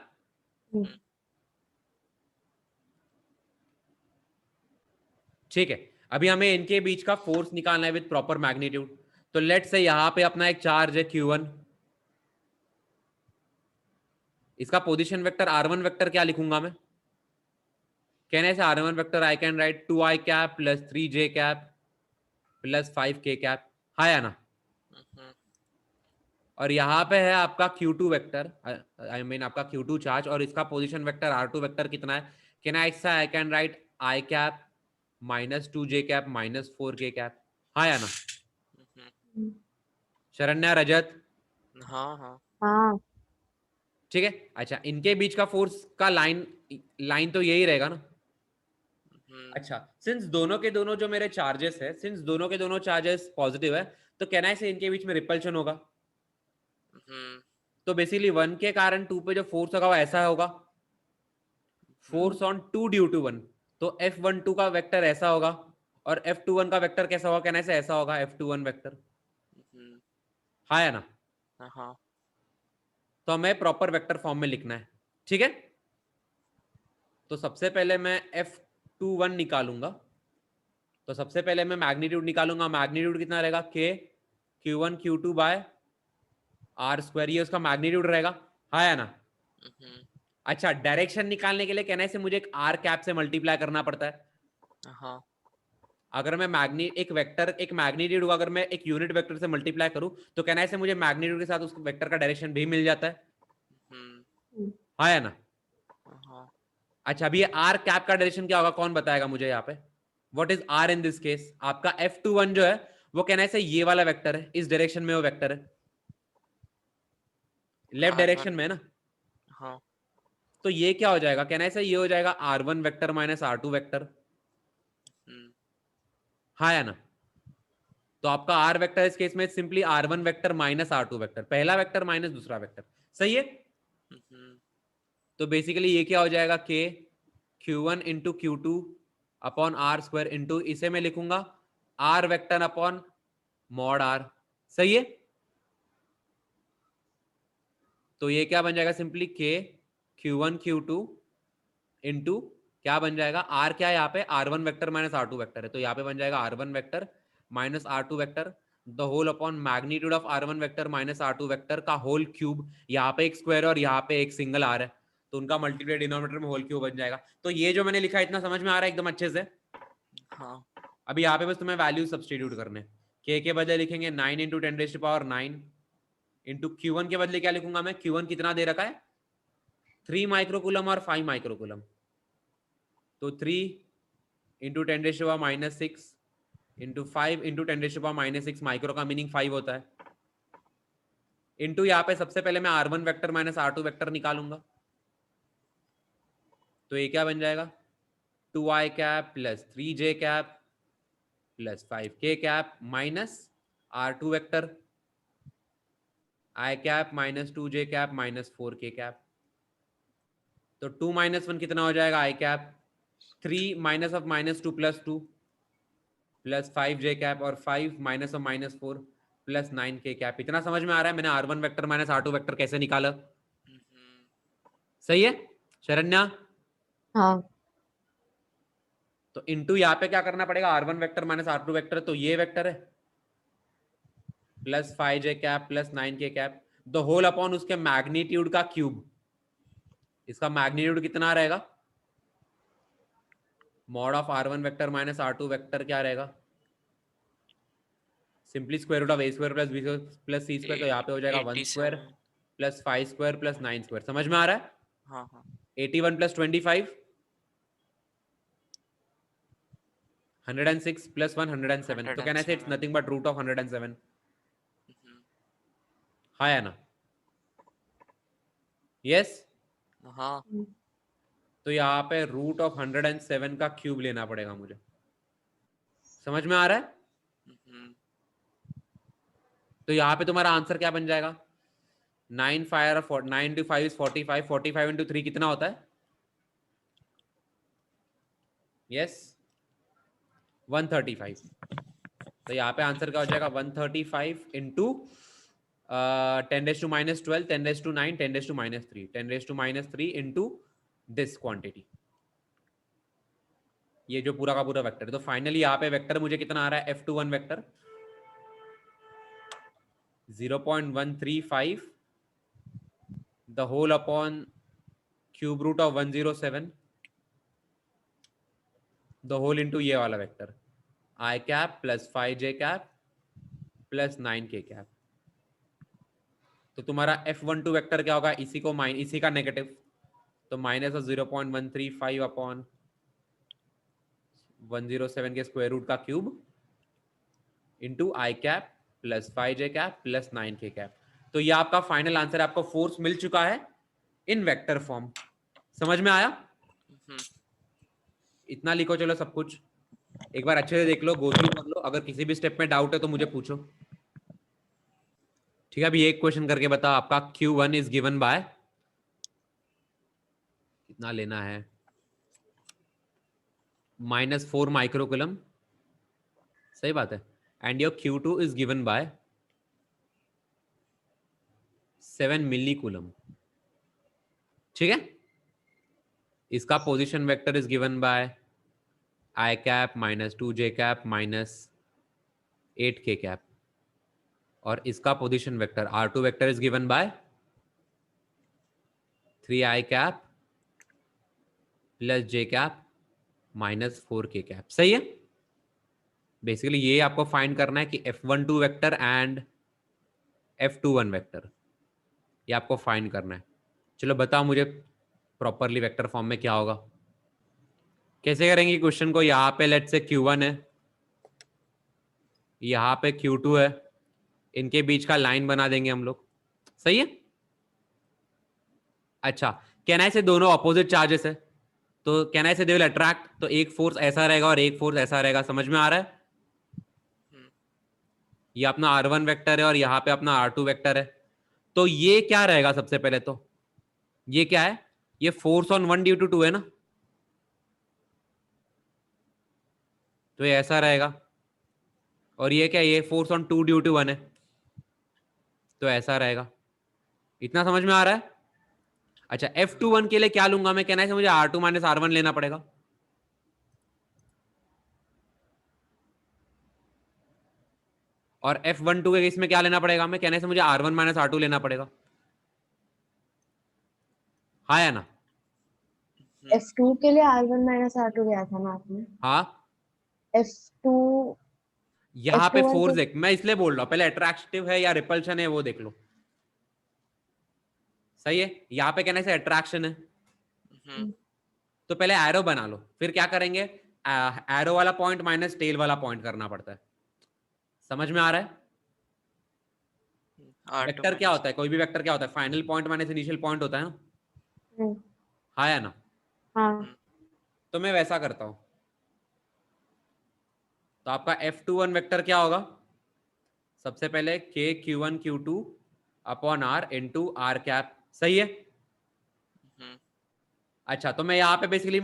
ठीक है, अभी हमें इनके बीच का फोर्स निकालना है विद प्रॉपर मैग्नीट्यूड। तो लेट से यहां पे अपना एक चार्ज है Q1, इसका पोजीशन वेक्टर R1 वेक्टर क्या लिखूंगा मैं, कहने से R1 vector I can write 2i cap plus 3j cap plus 5k cap. हाँ या ना। और यहाँ पे है आपका Q2 वेक्टर, आई मीन आपका Q2 चार्ज, और इसका पोजीशन वेक्टर R2 वेक्टर कितना है, can I can write i cap -2j cap -4k cap. हाँ या ना। शरण्या, रजत। हाँ हाँ हाँ ठीक है। अच्छा, इनके बीच का फोर्स का लाइन तो यही रहेगा ना। अच्छा, सिंस दोनों के दोनों जो मेरे चार्जेस है, सिंस दोनों के दोनों चार्जेस पॉजिटिव है, तो कहना है से इनके बीच में रिपल्शन होगा। तो बेसिकली 1 के कारण 2 पे जो फोर्स होगा वो ऐसा होगा, फोर्स ऑन 2 ड्यू टू 1। तो F12 का वेक्टर ऐसा होगा और F21 का वेक्टर कैसा होगा, कहना से ऐसा होगा F21 वेक्टर। हाँ या ना। हाँ तो हमें प्रॉपर वेक्टर फॉर्म में लिखना है। ठीक है। तो सबसे पहले मैं F21 निकालूंगा। तो सबसे पहले मैं मैग्नीट्यूड निकालूंगा। मैग्नीट्यूड कितना रहेगा, K Q1 Q2 bye R square, ये उसका मैग्नीट्यूड रहेगा। हाँ या ना। अच्छा, डायरेक्शन निकालने के लिए कहने से मुझे एक R कैप से मल्टीप्लाई करना पड़ता है। हाँ अगर मैं एक वेक्टर एक मैग्नीट्यूड को अगर मैं एक यूनिट वेक्टर से मल्टीप्लाई करूं तो कहना से मुझे मैग्नीट्यूड के साथ उस वेक्टर का डायरेक्शन भी मिल जाता है। हाँ या ना। हाँ अच्छा, अभी ये R कैप का डायरेक्शन क्या होगा, कौन बताएगा मुझे यहाँ पे। What is R in this case, आपका F21 जो है वो कहना से ये वाला वेक्टर है, इस डायरेक्शन में वो वेक्टर है, लेफ्ट डायरेक्शन में है ना। हाँ तो ये क्या हो जाएगा, कहना से ये हो जाएगा R1 vector minus R2 vector. हाँ या ना। तो आपका R वेक्टर इस केस में simply R1 vector minus R2 vector, पहला वेक्टर माइनस दूसरा वेक्टर। सही है। तो बेसिकली ये क्या हो जाएगा, K Q1 into Q2 upon R square into, इसे मैं लिखूंगा R vector upon mod R। सही है। तो ये क्या बन जाएगा, simply K Q1 Q2 into क्या बन जाएगा, R क्या है यहाँ पे, R1 vector minus R2 vector है, तो यहाँ पे बन जाएगा R1 vector minus R2 vector the whole upon magnitude of R1 vector minus R2 vector का होल क्यूब। यहाँ पे एक स्क्वायर और यहाँ पे एक सिंगल R है, तो उनका मल्टीप्लाई डिनोमिनेटर में होल क्यूब बन जाएगा। तो ये जो मैंने लिखा है इतना समझ में आ रहा है एकदम अच्छे से। हाँ अभी यहाँ पे बस तुम्हें वैल्यू सब्सटीट्यूट करने, K के बदले लिखेंगे 9 इंटू 10⁻⁹ इंटू Q1 के बदले क्या लिखूंगा मैं, Q1 कितना दे रखा है 3 माइक्रोकुलम और 5 माइक्रोकुलम। तो 3 इंटू 10⁻⁻⁶ इंटू 5 इंटू 10⁻⁻⁶, माइक्रो का मीनिंग 5 होता है, इंटू यहाँ पे सबसे पहले मैं R1 vector minus R2 vector निकालूंगा। तो ये क्या बन जाएगा, 2i cap plus 3j cap plus 5k cap minus R2 vector i cap minus 2j cap minus 4k cap. तो 2 माइनस 1 कितना हो जाएगा, i cap 3 minus of minus 2 plus 2 plus 5j cap और 5 minus of minus 4 plus 9k cap. इतना समझ में आ रहा है मैंने R1 vector minus R2 vector कैसे निकाला? सही है शरण्या? हाँ तो इनटू यहाँ पे क्या करना पड़ेगा, R1 vector minus R2 vector, तो ये वेक्टर है plus 5j cap plus 9k cap, the whole upon उसके मैग्नीट्यूड का क्यूब। इसका मैग्नीट्यूड कितना रहेगा? Mod of R1 vector minus R2 vector क्या रहेगा? Simply square root of a square plus b plus c square, तो यहाँ पे हो जाएगा 1 square 87 plus 5 square plus 9 square. समझ में आ रहा है? हाँ हाँ 81 प्लस 25 106 प्लस 1 107, तो can I say it's 107 nothing but root of 107। हाँ या ना? यस। हाँ तो यहाँ पे रूट ऑफ 107 का क्यूब लेना पड़ेगा मुझे। समझ में आ रहा है? तो यहाँ पे तुम्हारा आंसर क्या बन जाएगा? 9 into 5 is 45, 45 into 3 कितना होता है? यस 135। तो यहाँ पे आंसर क्या हो जाएगा? 135 इंटू 10⁻12, 10⁻9, 10⁻−3, 10⁻³ इंटू दिस क्वांटिटी, ये जो पूरा का पूरा वेक्टर है। तो फाइनली यहाँ पे वेक्टर मुझे कितना आ रहा है? F21 vector 0.135 the whole upon cube root of 107 the whole into ये वाला vector I cap plus 5j cap plus 9k cap। तो तुम्हारा F12 वेक्टर क्या होगा? इसी का नेगेटिव, तो माइनस ऑफ 0.135 अपॉन 107 के स्क्वायर रूट का cube into I cap plus 5j cap plus 9k cap. तो ये आपका फाइनल आंसर, आपको फोर्स मिल चुका है इन वेक्टर फॉर्म। समझ में आया? इतना लिखो चलो सब कुछ, एक बार अच्छे से देख लो, गो थ्रू कर लो, अगर किसी भी स्टेप में डाउट है तो मुझे पूछो। ठीक है, अभी एक क्वेश्चन करके बता। आपका Q1 इज गिवन बाय, कितना लेना है? -4 माइक्रोकुलम, सही बात है। And your Q2 is given bye 7 मिलीकुलम। ठीक है, इसका position vector is given bye I cap minus 2j cap minus 8k cap, और इसका position vector R2 vector is given bye 3i cap plus j cap minus 4k cap. सही है। Basically ये आपको find करना है कि F12 vector and F21 vector, ये आपको फाइंड करना है। चलो बताओ मुझे प्रॉपरली वेक्टर फॉर्म में क्या होगा, कैसे करेंगे क्वेश्चन को? यहाँ पे लेट से Q1 है, यहाँ पे Q2 है, इनके बीच का लाइन बना देंगे हम लोग। सही है। अच्छा, कैन आई से दोनों ऑपोजिट चार्जेस है, तो कैन आई से दे विल अट्रैक्ट, तो एक फोर्स ऐसा रहेगा और एक फोर्स ऐसा रहेगा। समझ में आ रहा है? ये अपना R1 वेक्टर है और यहाँ पे अपना R2 वेक्टर है। तो ये क्या रहेगा? सबसे पहले तो ये क्या है? ये फोर्स ऑन 1 ड्यू टू 2 है ना, तो ये ऐसा रहेगा। और ये क्या? ये फोर्स ऑन 2 ड्यू टू 1 है, तो ऐसा रहेगा। इतना समझ में आ रहा है? अच्छा, F21 के लिए क्या लूंगा मैं? कहना है मुझे R2 माइनस R1 लेना पड़ेगा। और F12 के केस में क्या लेना पड़ेगा? मैं कहने से मुझे R1 माइनस R2 लेना पड़ेगा। हाँ या ना? F2 के लिए R1 माइनस R2 गया था ना आपने? हाँ, F2 यहाँ पे F21 फोर्स तो देख, मैं इसलिए बोल रहा हूँ, पहले अट्रैक्टिव है या रिपल्शन है वो देख लो। सही है, यहाँ पे कहने से अट्रैक्शन है, तो पहले एरो बना लो, फिर क्या करेंगे? एरो वाला पॉइंट माइनस टेल वाला पॉइंट करना पड़ता है। समझ में आ रहा है? वेक्टर क्या होता है? कोई भी वेक्टर क्या होता है? Final point minus initial point होता है ना। हाँ या ना? हाँ तो मैं वैसा करता हूं, तो आपका F21 वेक्टर क्या होगा? सबसे पहले K Q1 Q2 upon R into R cap. सही है। अच्छा, तो मैं यहाँ पे बेसिकली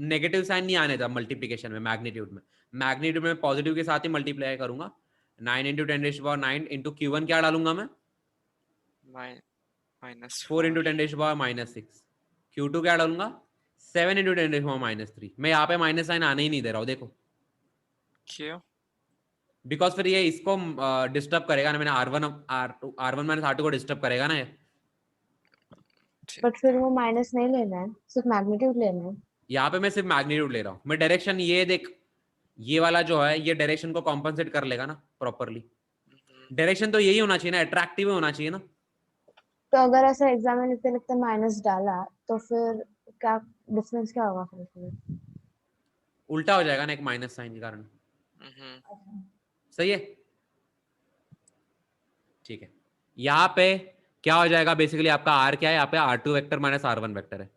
नेगेटिव साइन नहीं आने था मल्टीप्लीकेशन में, मैग्नीट्यूड में। मैग्नीट्यूड में पॉजिटिव के साथ ही मल्टीप्लाई करूंगा, 9 इंटू 10⁻9 इंटू Q1 क्या डालूंगा मैं? -4 4 इंटू 10⁻6। Q2 क्या डालूंगा? 7 इंटू 10⁻3। मैं यहाँ पे माइनस साइन आने ही नहीं दे रहा हूँ, देखो, क्यों? बिकॉज फिर ये इसको डिस्टर्ब करेगा ना, मैंने R1 माइनस R2 को डिस्टर्ब करेगा ना ये। बट फिर वो माइनस नहीं लेना है, सिर्फ मैग्नीट्यूड लेना है। यहाँ पे मैं सिर्फ मैग्नीट्यूड ले रहा हूँ, मैं डायरेक्शन ये देख, ये वाला जो है ये डायरेक्शन को कॉम्पनसेट कर लेगा ना प्रॉपरली। डायरेक्शन तो यही होना चाहिए ना, अट्रैक्टिव होना चाहिए ना। तो अगर ऐसा एग्जाम में लिखते लिखते माइनस डाला तो फिर क्या डिफरेंस क्या होगा फिर? उल्टा हो जाएगा ना एक माइनस साइन के कारण। सही है, ठीक है। यहाँ पे क्या हो जाएगा बेसिकली, आपका आर क्या है यहाँ पे? R2 vector minus R1 vector है,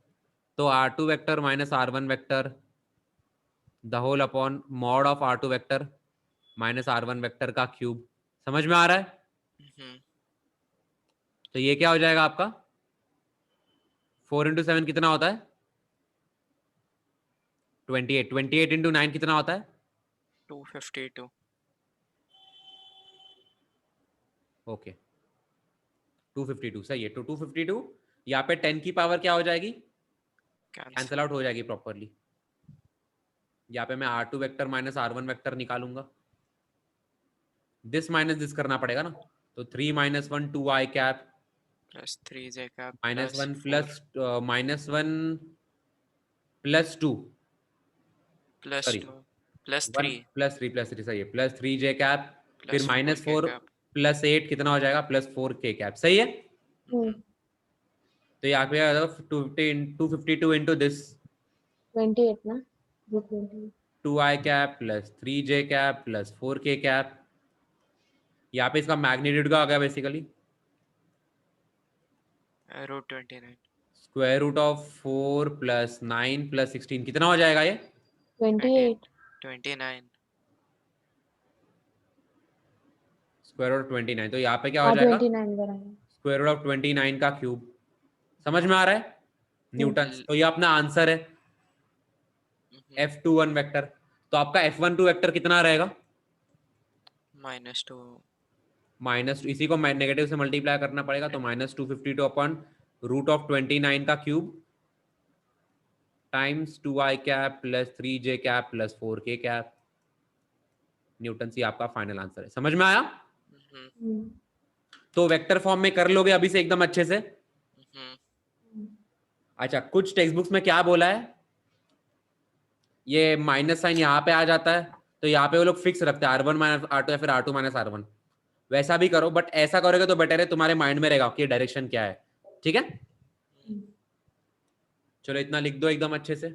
तो R2 vector minus R1 vector the whole upon mod of R2 vector minus R1 vector का क्यूब। समझ में आ रहा है? तो ये क्या हो जाएगा आपका? 4 इंटू 7 कितना होता है? 28। 28 इंटू 9 कितना होता है? 252। ओके, 252 सही है। तो 252 यहाँ पे 10 की पावर क्या हो जाएगी? कैंसल आउट हो जाएगी प्रॉपरली। यहाँ पे मैं R2 vector minus R1 vector निकालूंगा, दिस माइनस दिस करना पड़ेगा ना, तो 3 - 1 2i cap plus 3j cap -1 plus -1 plus 2 plus sorry 2 plus 1 3 plus 3 plus 3 सही है, प्लस 3j कैप, फिर प्लस -4 कैप। प्लस 8 कितना हो जाएगा? Plus 4k cap. सही है, तो यहाँ पे 252 इंटू दिस 28 ना, 28 2i cap plus 3j cap plus 4k cap. यहाँ पे इसका मैग्नीट्यूड का आ गया basically √29 square root of 4 plus 9 plus 16 कितना हो जाएगा ये? 28 29 स्क्वायर रूट 29। तो यहाँ पे क्या हो जाएगा? 29 बराबर। स्क्वायर रूट ऑफ 29 का क्यूब। समझ में आ रहा है? न्यूटन। तो ये अपना आंसर है F21 वेक्टर। तो आपका F12 वेक्टर कितना रहेगा? -2 माइनस, इसी को नेगेटिव से मल्टीप्लाई करना पड़ेगा, तो -252 अपॉन रूट ऑफ 29 का cube times 2i cap plus 3j cap plus 4k cap newton. See आपका फाइनल आंसर है। समझ में आया? तो वेक्टर फॉर्म में कर लोगे अभी से एकदम अच्छे से। अच्छा, कुछ टेक्स्ट बुक्स में क्या बोला है, ये माइनस साइन यहाँ पे आ जाता है, तो यहाँ पे वो लोग फिक्स रखते हैं R1 माइनस R2 या फिर R2 माइनस R1। वैसा भी करो, बट ऐसा करोगे तो बेटर है, तुम्हारे माइंड में रहेगा कि डायरेक्शन क्या है। ठीक है, चलो इतना लिख दो एकदम अच्छे से।